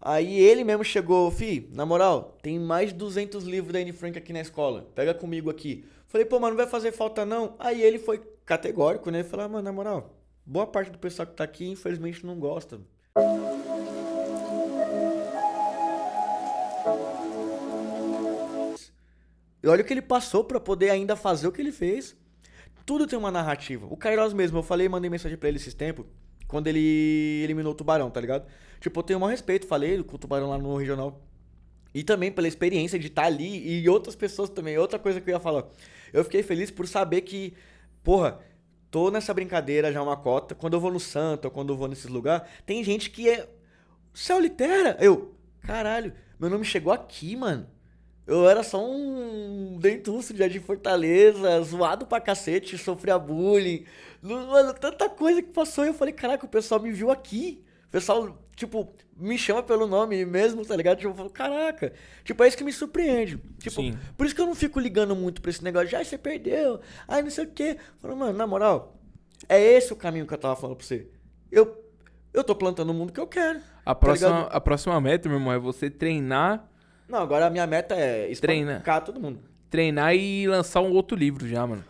Aí ele mesmo chegou, na moral, tem mais de 200 livros da Anne Frank aqui na escola. Pega comigo aqui. Falei, pô, mas não vai fazer falta não. Aí ele foi categórico, né? Ele falou, mano, na moral, boa parte do pessoal que tá aqui, infelizmente, não gosta. E olha o que ele passou pra poder ainda fazer o que ele fez. Tudo tem uma narrativa. O Kairos mesmo, eu falei, mandei mensagem pra ele esses tempos, quando ele eliminou o Tubarão, tá ligado? Tipo, eu tenho o maior respeito, falei com o Tubarão lá no regional. E também pela experiência de estar ali e outras pessoas também. Outra coisa que eu ia falar. Eu fiquei feliz por saber que, porra, tô nessa brincadeira já uma cota. Quando eu vou no Santa, ou quando eu vou nesses lugares, tem gente que é. Céu litera! Caralho, meu nome chegou aqui, mano. Eu era só um dentuço de Jardim Fortaleza, zoado pra cacete, sofria bullying. Mano, tanta coisa que passou e eu falei, caraca, o pessoal me viu aqui. O pessoal, tipo, me chama pelo nome mesmo, tá ligado? Tipo, eu falo, caraca. Tipo, é isso que me surpreende. Tipo, Sim. por isso que eu não fico ligando muito pra esse negócio de, você perdeu, não sei o quê. Eu falo, mano, na moral, é esse o caminho que eu tava falando pra você. Eu tô plantando o mundo que eu quero. A Tá próxima, ligado? a próxima meta, meu irmão, é você treinar, Não, agora a minha meta é Treina. espancar todo mundo. treinar e lançar um outro livro já, mano.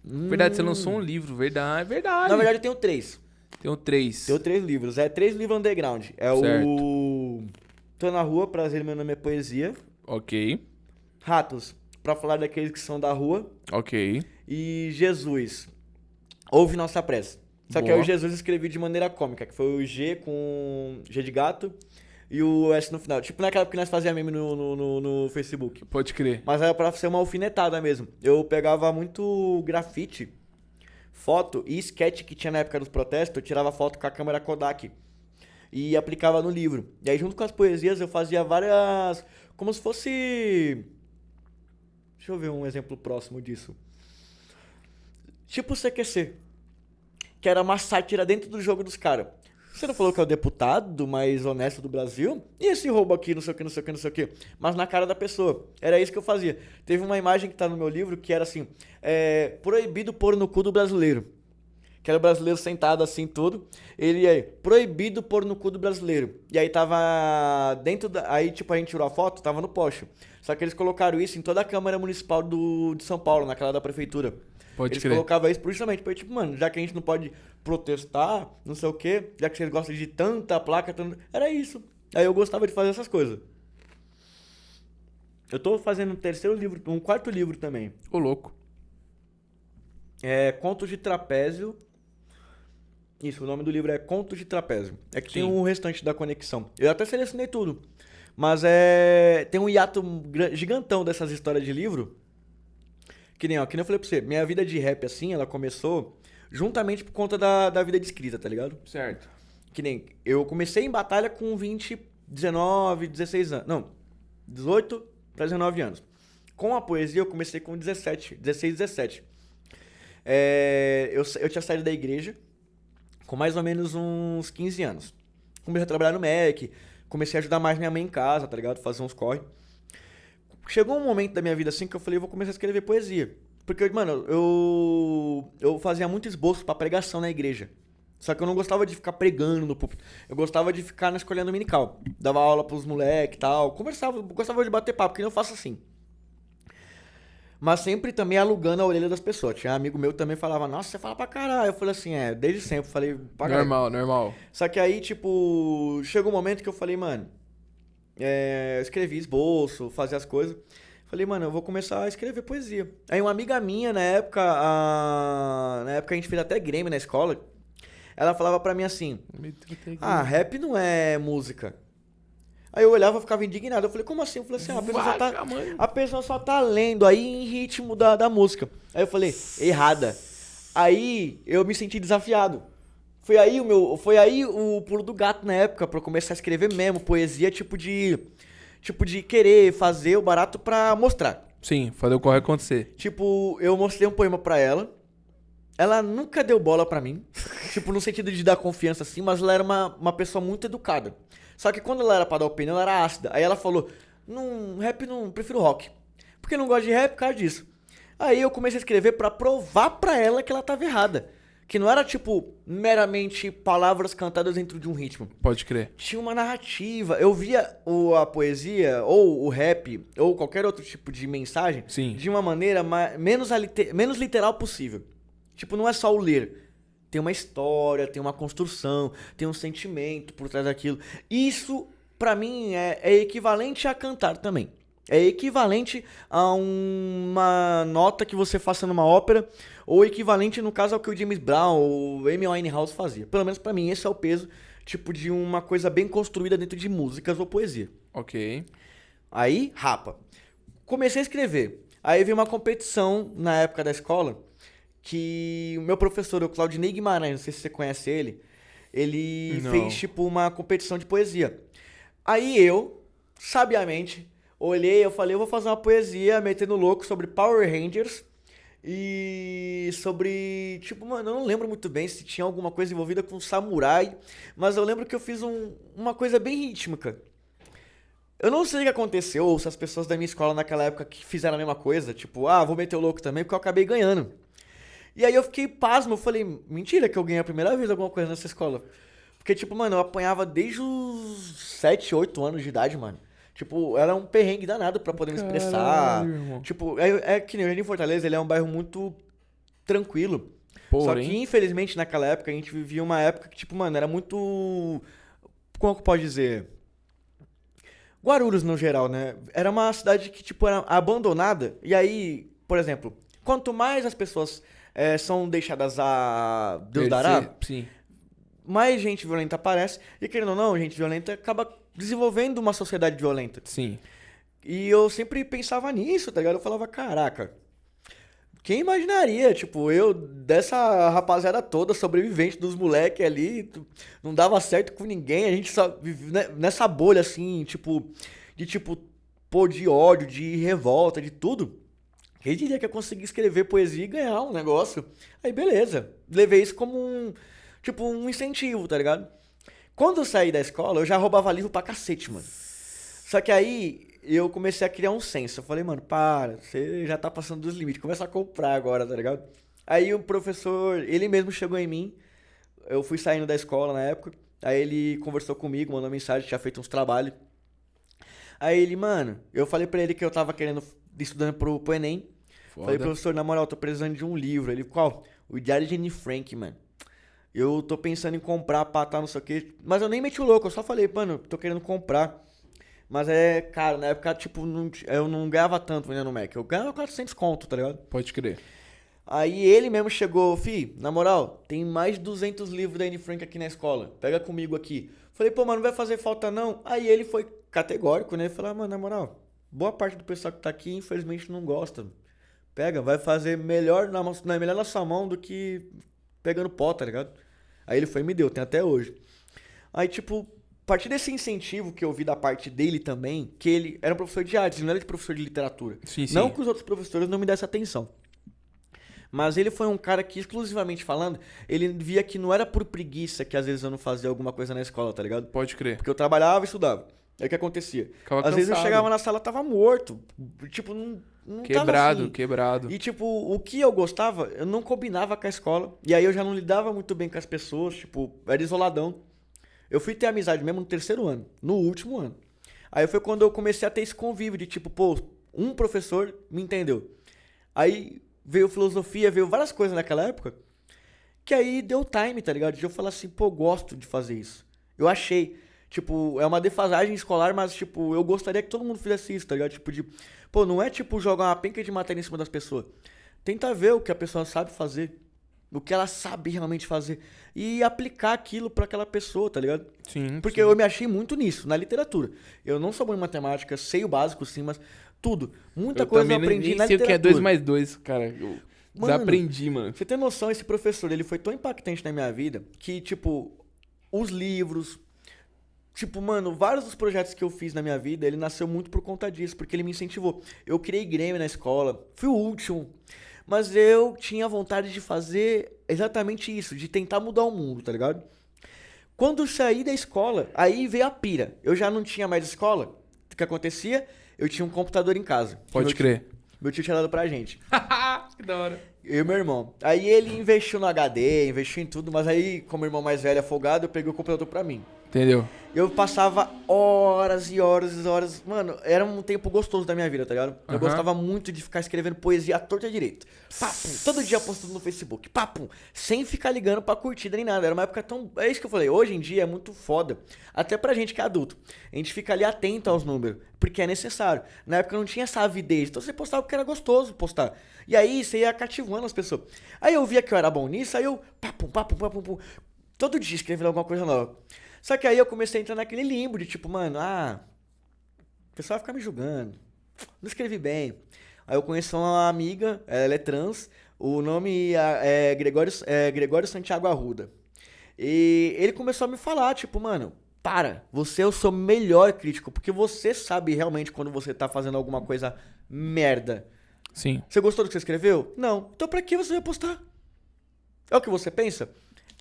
Verdade, você lançou um livro, verdade, verdade. Na verdade, eu tenho três. Tenho 3. Tenho 3 livros. É 3 livros underground. É Certo. o Tô na Rua, Prazer, Meu Nome é Poesia. Ok, Ratos, pra falar daqueles que são da rua. ok. E Jesus, Ouve Nossa Prece. Só que aí Boa. o Jesus eu escrevi de maneira cômica, que foi o G com G de gato e o S no final. Tipo naquela época que nós fazíamos meme no Facebook. Pode crer. Mas era pra ser uma alfinetada mesmo. Eu pegava muito grafite, foto e sketch que tinha na época dos protestos. Eu tirava foto com a câmera Kodak e aplicava no livro. E aí junto com as poesias eu fazia várias... Como se fosse... Deixa eu ver um exemplo próximo disso. Tipo o CQC, que era uma sátira dentro do jogo dos caras. Você não falou que é o deputado mais honesto do Brasil? E esse roubo aqui, não sei o que, não sei o que, não sei o que. Mas na cara da pessoa. Era isso que eu fazia. Teve uma imagem que tá no meu livro que era assim: proibido pôr no cu do brasileiro. Que era o brasileiro sentado assim, tudo. Ele aí, proibido pôr no cu do brasileiro. E aí tava dentro da. Aí, tipo, a gente tirou a foto, tava no poste. Só que eles colocaram isso em toda a Câmara Municipal de São Paulo, naquela da prefeitura. Pode Eles crer. colocavam isso justamente pra, tipo, mano, já que a gente não pode protestar, não sei o quê, já que vocês gostam de tanta placa, era isso. Aí eu gostava de fazer essas coisas. Eu tô fazendo um terceiro livro, um quarto livro também. Ô, louco. É Contos de Trapézio. Isso, o nome do livro é Contos de Trapézio. É que tem Sim. o restante da conexão. Eu até selecionei tudo. Mas tem um hiato gigantão dessas histórias de livro. Que nem eu falei pra você, minha vida de rap, assim, ela começou juntamente por conta da vida de escrita, tá ligado? Certo. Que nem eu comecei em batalha com 20, 19, 16 anos. Não, 18 pra 19 anos. Com a poesia eu comecei com 16, 17. Eu tinha saído da igreja com mais ou menos uns 15 anos. Comecei a trabalhar no Mac, comecei a ajudar mais minha mãe em casa, tá ligado? Fazer uns corre. Chegou um momento da minha vida assim que eu falei, eu vou começar a escrever poesia. Porque, mano, eu fazia muito esboço pra pregação na igreja. Só que eu não gostava de ficar pregando no púlpito. Eu gostava de ficar na escolinha dominical. Dava aula pros moleques e tal. Conversava, gostava de bater papo, que nem eu faço assim. Mas sempre também alugando a orelha das pessoas. Tinha um amigo meu que também falava, nossa, você fala pra caralho. Eu falei assim, desde sempre. Falei, pra caralho. Normal, normal. Só que aí, tipo, chegou um momento que eu falei, mano, eu escrevi esboço, fazia as coisas. Falei, mano, eu vou começar a escrever poesia. Aí uma amiga minha, na época a gente fez até Grêmio na escola, ela falava pra mim assim, rap não é música. Aí eu olhava e ficava indignado. Eu falei, como assim? Eu falei assim, a pessoa só tá lendo aí em ritmo da música. Aí eu falei, errada. Aí eu me senti desafiado. Foi aí o pulo do gato na época, pra eu começar a escrever mesmo, poesia, tipo de querer fazer o barato pra mostrar. Sim, fazer o corre acontecer. Tipo, eu mostrei um poema pra ela, ela nunca deu bola pra mim, tipo, no sentido de dar confiança assim, mas ela era uma pessoa muito educada. Só que quando ela era pra dar opinião, ela era ácida. Aí ela falou, rap não, prefiro rock. Porque eu não gosto de rap por causa disso. Aí eu comecei a escrever pra provar pra ela que ela tava errada. que não era, tipo, meramente palavras cantadas dentro de um ritmo. Pode crer. Tinha uma narrativa. Eu via a poesia, ou o rap, ou qualquer outro tipo de mensagem, Sim. de uma maneira menos literal possível. Tipo, não é só o ler. Tem uma história, tem uma construção, tem um sentimento por trás daquilo. Isso, pra mim, é equivalente a cantar também. É equivalente a uma nota que você faça numa ópera, ou equivalente, no caso, ao que o James Brown ou Amy Winehouse fazia. Pelo menos pra mim, esse é o peso, tipo, de uma coisa bem construída dentro de músicas ou poesia. Ok. Aí, rapa. Comecei a escrever. Aí veio uma competição na época da escola, que o meu professor, o Claudinei Guimarães, não sei se você conhece ele Não. fez, tipo, uma competição de poesia. Aí eu, sabiamente, olhei, eu falei, eu vou fazer uma poesia metendo louco sobre Power Rangers e sobre, tipo, mano, eu não lembro muito bem se tinha alguma coisa envolvida com samurai, mas eu lembro que eu fiz uma coisa bem rítmica. Eu não sei o que aconteceu, ou se as pessoas da minha escola naquela época que fizeram a mesma coisa, tipo, vou meter o louco também, porque eu acabei ganhando. E aí eu fiquei pasmo, eu falei, mentira que eu ganhei a primeira vez alguma coisa nessa escola. Porque, tipo, mano, eu apanhava desde os 7, 8 anos de idade, mano. Tipo, era um perrengue danado pra poder me expressar. Caralho, irmão. Tipo, é que nem o Jardim Fortaleza, ele é um bairro muito tranquilo. Só Porém. que, infelizmente, naquela época, a gente vivia uma época que, tipo, mano, era muito... Como que pode dizer? Guarulhos, no geral, né? Era uma cidade que, tipo, era abandonada. E aí, por exemplo, quanto mais as pessoas são deixadas a Deus dará, Sim. mais gente violenta aparece. E, querendo ou não, gente violenta acaba desenvolvendo uma sociedade violenta. Sim. E eu sempre pensava nisso, tá ligado? Eu falava, caraca, quem imaginaria, tipo, eu, dessa rapaziada toda, sobrevivente dos moleques ali, não dava certo com ninguém, a gente só vive nessa bolha, assim, tipo, pô, de ódio, de revolta, de tudo. Quem diria que eu consegui escrever poesia e ganhar um negócio? Aí, beleza. Levei isso como um incentivo, tá ligado? Quando eu saí da escola, eu já roubava livro pra cacete, mano. Só que aí eu comecei a criar um senso. Eu falei, mano, para, você já tá passando dos limites, começa a comprar agora, tá ligado? Aí o professor, ele mesmo chegou em mim, eu fui saindo da escola na época, aí ele conversou comigo, mandou mensagem, tinha feito uns trabalhos. Aí ele, mano, eu falei pra ele que eu tava estudando pro Enem. Foda. Falei, professor, na moral, tô precisando de um livro. Ele, qual? O Diário de Anne Frank, mano. Eu tô pensando em comprar pra não sei o quê. Mas eu nem meti o louco, eu só falei, mano, tô querendo comprar. Mas caro, na época, tipo, eu não ganhava tanto vendendo no Mac. Eu ganhava 400 conto, tá ligado? Pode crer. Aí ele mesmo chegou, na moral, tem mais de 200 livros da Anne Frank aqui na escola. Pega comigo aqui. Falei, pô, mano, não vai fazer falta não. Aí ele foi categórico, né? Ele falou, mano, na moral, boa parte do pessoal que tá aqui, infelizmente, não gosta. Pega, vai fazer melhor melhor na sua mão do que pegando pó, tá ligado? Aí ele foi e me deu, tem até hoje. Aí, tipo, a partir desse incentivo que eu vi da parte dele também, que ele era um professor de artes, ele não era de professor de literatura. Sim, sim. Não que os outros professores não me dessem atenção. Mas ele foi um cara que, exclusivamente falando, ele via que não era por preguiça que às vezes eu não fazia alguma coisa na escola, tá ligado? Pode crer. Porque eu trabalhava e estudava. Aí o que acontecia? Ficava Às vezes eu cansado. chegava na sala, tava morto. Tipo, não Quebrado, tava afim. quebrado. E, tipo, o que eu gostava, eu não combinava com a escola. E aí eu já não lidava muito bem com as pessoas, tipo, era isoladão. Eu fui ter amizade mesmo no terceiro ano, no último ano. Aí foi quando eu comecei a ter esse convívio de, tipo, pô, um professor me entendeu. Aí veio filosofia, veio várias coisas naquela época, que aí deu time, tá ligado? De eu falar assim, pô, gosto de fazer isso. Eu achei, tipo, é uma defasagem escolar, mas, tipo, eu gostaria que todo mundo fizesse isso, tá ligado? Tipo, pô, não é, tipo, jogar uma penca de matéria em cima das pessoas. Tenta ver o que a pessoa sabe fazer, o que ela sabe realmente fazer, e aplicar aquilo pra aquela pessoa, tá ligado? Sim. Porque eu me achei muito nisso, na literatura. Eu não sou bom em matemática, sei o básico sim, mas tudo. Muita coisa eu aprendi nem na sei o que é literatura. 2 mais 2, cara. Eu desaprendi, mano. Você tem noção, esse professor, ele foi tão impactante na minha vida que, tipo, os livros, tipo, mano, vários dos projetos que eu fiz na minha vida, ele nasceu muito por conta disso, porque ele me incentivou. Eu criei Grêmio na escola, fui o último, mas eu tinha vontade de fazer exatamente isso, de tentar mudar o mundo, tá ligado? Quando eu saí da escola, aí veio a pira. Eu já não tinha mais escola. O que acontecia? Eu tinha um computador em casa. Pode crer. Meu tio tinha dado pra gente. Que da hora. Eu e meu irmão. Aí ele investiu no HD, investiu em tudo, mas aí, como o irmão mais velho é folgado, eu peguei o computador pra mim. Entendeu? Eu passava horas e horas e horas. Mano, era um tempo gostoso da minha vida, tá ligado? Eu gostava muito de ficar escrevendo poesia à torta e à direita. Papum, todo dia postando no Facebook. Papum, sem ficar ligando pra curtida nem nada. Era uma época tão... É isso que eu falei. Hoje em dia é muito foda. Até pra gente que é adulto. A gente fica ali atento aos números. Porque é necessário. Na época não tinha essa avidez. Então você postava porque era gostoso postar. E aí você ia cativando as pessoas. Aí eu via que eu era bom nisso. Aí eu... Papum, papum, papum, papum. Todo dia escrevendo alguma coisa nova. Só que aí eu comecei a entrar naquele limbo de tipo, mano, o pessoal vai ficar me julgando. Não escrevi bem. Aí eu conheci uma amiga, ela é trans, o nome é Gregório Santiago Arruda. E ele começou a me falar, tipo, mano, você é o seu melhor crítico, porque você sabe realmente quando você tá fazendo alguma coisa merda. Sim. Você gostou do que você escreveu? Não. Então pra que você vai postar? É o que você pensa?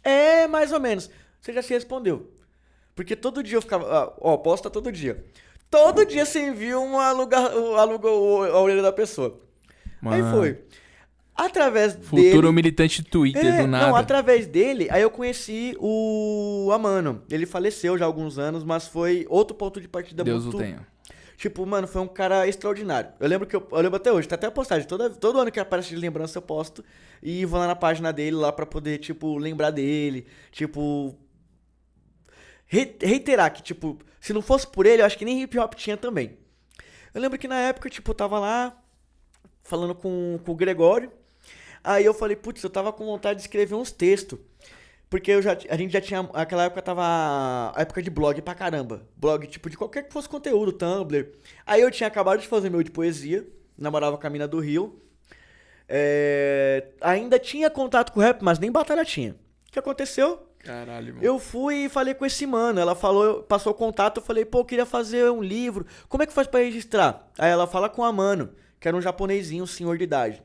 É, mais ou menos. Você já se respondeu. Porque todo dia eu ficava... posta todo dia. Todo dia você envia aluga a orelha da pessoa. Mano. Aí foi. Através Futuro dele... militante Twitter do nada. Não, através dele, aí eu conheci o Amano. Ele faleceu já há alguns anos, mas foi outro ponto de partida Deus muito... o tenha. Tipo, mano, foi um cara extraordinário. Eu lembro até hoje, tá até a postagem. Todo ano que aparece de lembrança eu posto. E vou lá na página dele lá pra poder, tipo, lembrar dele. Tipo... reiterar que, tipo, se não fosse por ele, eu acho que nem hip hop tinha também. Eu lembro que na época, tipo, eu tava lá falando com o Gregório. Aí eu falei, putz, eu tava com vontade de escrever uns textos. Porque a gente já tinha, naquela época tava a época de blog pra caramba. Blog, tipo, de qualquer que fosse conteúdo, Tumblr. Aí eu tinha acabado de fazer meu de poesia, namorava com a mina do Rio. Ainda tinha contato com o rap, mas nem batalha tinha. O que aconteceu? Caralho, mano. Eu fui e falei com esse mano, ela falou, passou o contato, eu falei, pô, eu queria fazer um livro, como é que faz pra registrar? Aí ela fala com a mano, que era um japonesinho, um senhor de idade.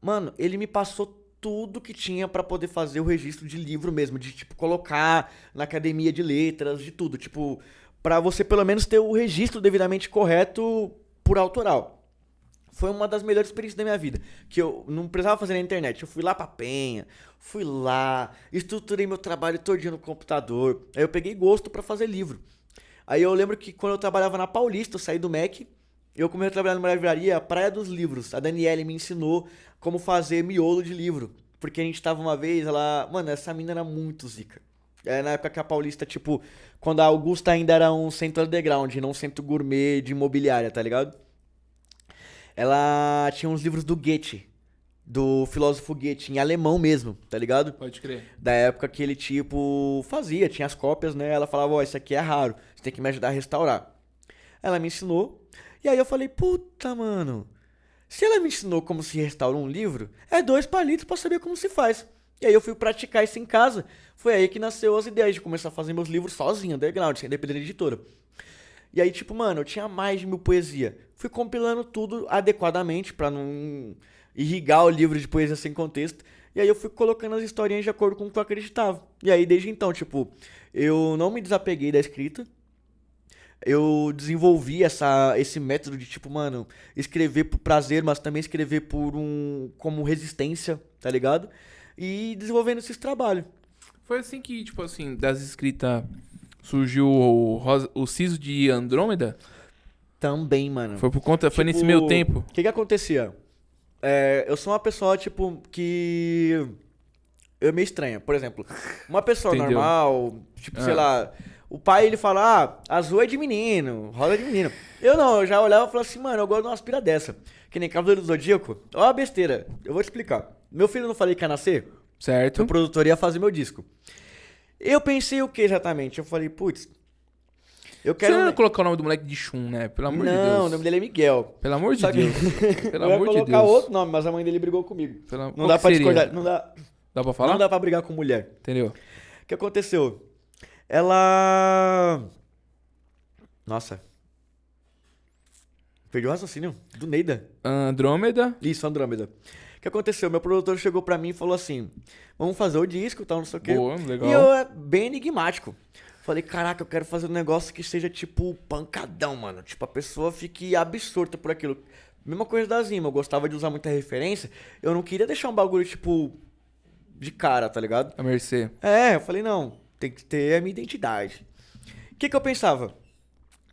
Mano, ele me passou tudo que tinha pra poder fazer o registro de livro mesmo, de tipo, colocar na academia de letras, de tudo, tipo, pra você pelo menos ter o registro devidamente correto por autoral. Foi uma das melhores experiências da minha vida. Que eu não precisava fazer na internet. Eu fui lá pra Penha, fui lá, estruturei meu trabalho todinho no computador. Aí eu peguei gosto pra fazer livro. Aí eu lembro que quando eu trabalhava na Paulista, eu saí do MEC, eu comecei a trabalhar numa livraria, Praia dos Livros. A Daniele me ensinou como fazer miolo de livro. Porque a gente tava uma vez, mano, essa mina era muito zica. Na época que a Paulista, tipo, quando a Augusta ainda era um centro underground, não um centro gourmet de imobiliária, tá ligado? Ela tinha uns livros do Goethe, do filósofo Goethe, em alemão mesmo, tá ligado? Pode crer. Da época que ele, tipo, tinha as cópias, né? Ela falava, isso aqui é raro, você tem que me ajudar a restaurar. Ela me ensinou, e aí eu falei, puta, mano, se ela me ensinou como se restaura um livro, é 2 palitos pra saber como se faz. E aí eu fui praticar isso em casa, foi aí que nasceu as ideias de começar a fazer meus livros sozinho, underground, sem depender da editora. E aí, tipo, mano, eu tinha mais de 1000 poesia. Fui compilando tudo adequadamente pra não irrigar o livro de poesia sem contexto. E aí eu fui colocando as historinhas de acordo com o que eu acreditava. E aí, desde então, tipo, eu não me desapeguei da escrita. Eu desenvolvi esse método de, tipo, mano, escrever por prazer, mas também escrever como resistência, tá ligado? E desenvolvendo esses trabalhos. Foi assim que, tipo assim, das escritas surgiu o Siso de Andrômeda? Também, mano. Foi por conta, foi nesse Tipo, meio tempo? O que acontecia? Eu sou uma pessoa, tipo, que... Eu meio estranha. Por exemplo, uma pessoa Entendeu. normal, tipo, sei lá... O pai, ele fala, azul é de menino, rosa é de menino. Eu já olhava e falava assim, mano, eu gosto de uma aspira dessa. Que nem Cavaleiro do Zodíaco. Ó a besteira, eu vou te explicar. Meu filho não falei que ia nascer? Certo. O produtor ia fazer meu disco. Eu pensei o que exatamente? Eu falei, putz, eu quero... Você não ia colocar o nome do moleque de Shun, né? Pelo amor de Deus. Não, o nome dele é Miguel. Pelo amor de Só que- Deus. Pelo Eu ia amor de colocar Deus. outro nome, mas a mãe dele brigou comigo. Qual Não dá que pra seria? discordar, não dá, Dá pra falar? não dá pra brigar com mulher. Entendeu? O que aconteceu? Ela... Nossa. Perdi o raciocínio do Neida. Andrômeda. Isso, Andrômeda. O que aconteceu? Meu produtor chegou pra mim e falou assim, vamos fazer o disco e tal, não sei o quê. Boa, legal. E eu bem enigmático. Falei, caraca, eu quero fazer um negócio que seja tipo pancadão, mano. Tipo, a pessoa fique absorta por aquilo. Mesma coisa da Zima, eu gostava de usar muita referência. Eu não queria deixar um bagulho, tipo, de cara, tá ligado? A mercê. Eu falei, não, tem que ter a minha identidade. O que eu pensava?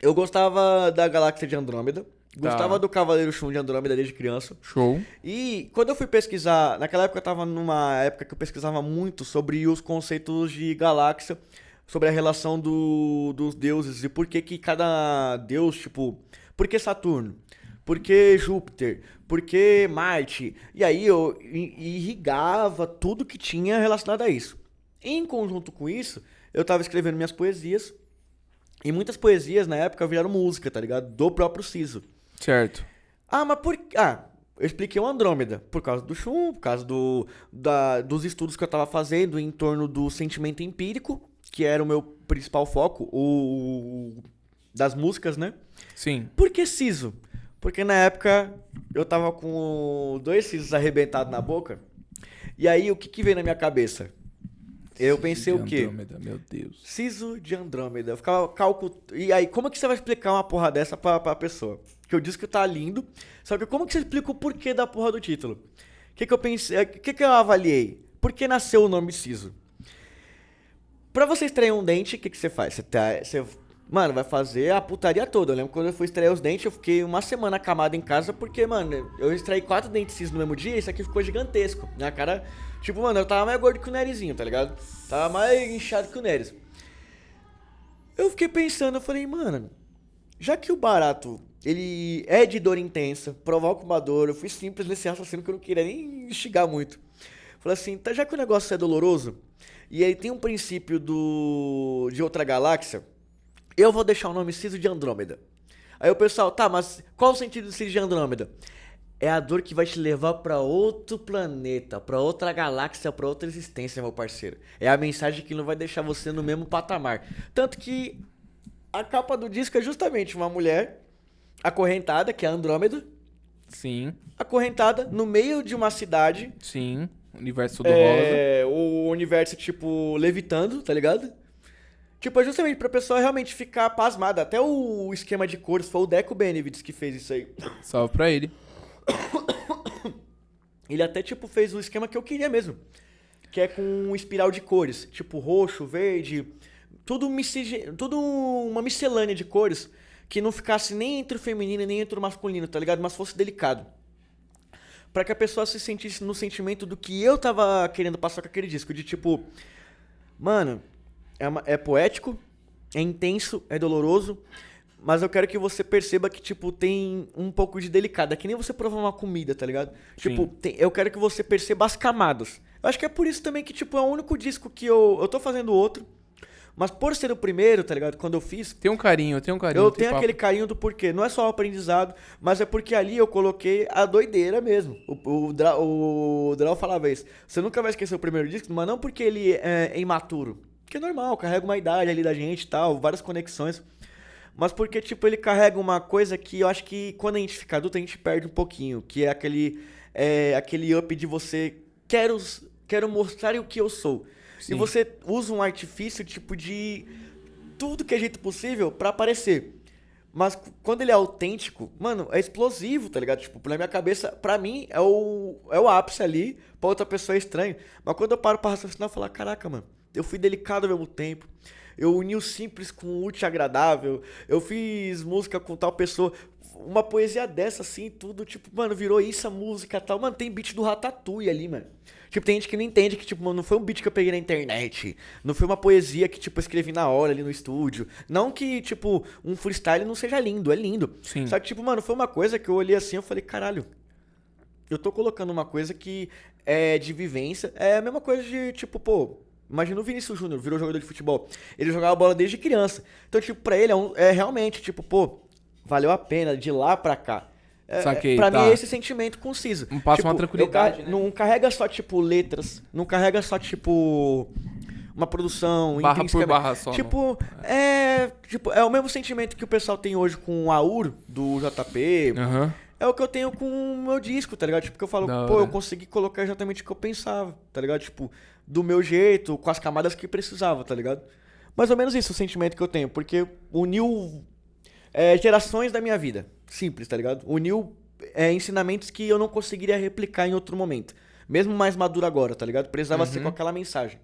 Eu gostava da Galáxia de Andrômeda. Gostava do Cavaleiro Shun de Andrômeda desde criança. Show. E quando eu fui pesquisar, naquela época eu tava numa época que eu pesquisava muito sobre os conceitos de galáxia, sobre a relação dos deuses e por que cada deus, tipo, por que Saturno? Por que Júpiter? Por que Marte? E aí eu irrigava tudo que tinha relacionado a isso. Em conjunto com isso, eu tava escrevendo minhas poesias. E muitas poesias na época viraram música, tá ligado? Do próprio Siso. Certo. Mas por... eu expliquei o Andrômeda. Por causa do Shun, por causa dos estudos que eu tava fazendo em torno do sentimento empírico, que era o meu principal foco, das músicas, né? Sim. Por que Siso? Porque na época eu tava com 2 sisos arrebentados na boca. E aí o que veio na minha cabeça? Eu pensei o quê? Andrômeda, meu Deus. Siso de Andrômeda. Eu ficava calculando. E aí, como é que você vai explicar uma porra dessa pra pessoa? Que eu disse que tá lindo. Só que como que você explica o porquê da porra do título? O que eu pensei? O que eu avaliei? Por que nasceu o nome Siso? Pra você extrair um dente, o que você faz? Mano, vai fazer a putaria toda. Eu lembro quando eu fui extrair os dentes, eu fiquei uma semana acamado em casa, porque, mano, eu extraí 4 dentes Siso no mesmo dia e isso aqui ficou gigantesco. Minha cara, tipo, mano, eu tava mais gordo que o Nerizinho, tá ligado? Tava mais inchado que o Neres. Eu fiquei pensando, eu falei, mano, já que o barato, ele é de dor intensa, provoca uma dor, eu fui simples nesse raciocínio que eu não queria nem instigar muito. Falei assim, já que o negócio é doloroso, e ele tem um princípio de outra galáxia, eu vou deixar o nome Siso de Andrômeda. Aí o pessoal, mas qual o sentido do Siso de Andrômeda? É a dor que vai te levar pra outro planeta, pra outra galáxia, pra outra existência, meu parceiro. É a mensagem que não vai deixar você no mesmo patamar. Tanto que a capa do disco é justamente uma mulher acorrentada, que é a Andrômeda. Sim. Acorrentada no meio de uma cidade. Sim. Universo do rosa. O universo, tipo, levitando, tá ligado? Tipo, é justamente pra pessoa realmente ficar pasmada. Até o esquema de cores foi o Deco Benevides que fez isso aí. Salve pra ele. Ele até, tipo, fez o esquema que eu queria mesmo. Que é com um espiral de cores. Tipo, roxo, verde. Tudo uma miscelânea de cores. Que não ficasse nem entre o feminino nem entre o masculino, tá ligado? Mas fosse delicado. Pra que a pessoa se sentisse no sentimento do que eu tava querendo passar com aquele disco. De tipo... Mano... É poético, é intenso, é doloroso, mas eu quero que você perceba que, tipo, tem um pouco de delicado. É que nem você provar uma comida, tá ligado? Sim. Tipo, eu quero que você perceba as camadas. Eu acho que é por isso também que, tipo, é o único disco que eu tô fazendo outro, mas por ser o primeiro, tá ligado? Quando eu fiz... Tem um carinho. Eu tenho aquele carinho do porquê. Não é só o aprendizado, mas é porque ali eu coloquei a doideira mesmo. O Drau falava isso. Você nunca vai esquecer o primeiro disco, mas não porque ele é imaturo. Que é normal, carrega uma idade ali da gente e tal, várias conexões. Mas porque, tipo, ele carrega uma coisa que eu acho que quando a gente fica adulto a gente perde um pouquinho. Que é aquele up de você, quero mostrar o que eu sou. Sim. E você usa um artifício, tipo, de tudo que é jeito possível pra aparecer. Mas quando ele é autêntico, mano, é explosivo, tá ligado? Tipo, na minha cabeça, pra mim, é o ápice ali, pra outra pessoa é estranho. Mas quando eu paro pra raciocinar, eu falo, caraca, mano. Eu fui delicado ao mesmo tempo. Eu uni o simples com o útil e agradável. Eu fiz música com tal pessoa. Uma poesia dessa, assim, tudo, tipo, mano, virou isso a música e tal. Mano, tem beat do Ratatouille ali, mano. Tipo, tem gente que não entende que, tipo, mano, não foi um beat que eu peguei na internet. Não foi uma poesia que, tipo, eu escrevi na hora ali no estúdio. Não que, tipo, um freestyle não seja lindo, é lindo. Sim. Só que, tipo, mano, foi uma coisa que eu olhei assim, eu falei, caralho. Eu tô colocando uma coisa que é de vivência. É a mesma coisa de, tipo, pô... Imagina o Vinícius Júnior, virou jogador de futebol. Ele jogava bola desde criança. Então, tipo, pra ele é realmente, tipo, pô, valeu a pena de lá pra cá. Saquei, pra tá. mim é esse sentimento com o Siso. Passa tipo, uma tranquilidade, né? Não carrega só, tipo, letras. Não carrega só, tipo, uma produção barra por barra só. Tipo, é o mesmo sentimento que o pessoal tem hoje com o Aur, do JP. Aham. É o que eu tenho com o meu disco, tá ligado? Tipo, que eu falo, pô, eu consegui colocar exatamente o que eu pensava, tá ligado? Tipo, do meu jeito, com as camadas que precisava, tá ligado? Mais ou menos isso o sentimento que eu tenho, porque uniu gerações da minha vida. Simples, tá ligado? Uniu ensinamentos que eu não conseguiria replicar em outro momento. Mesmo mais maduro agora, tá ligado? Precisava ser com aquela mensagem.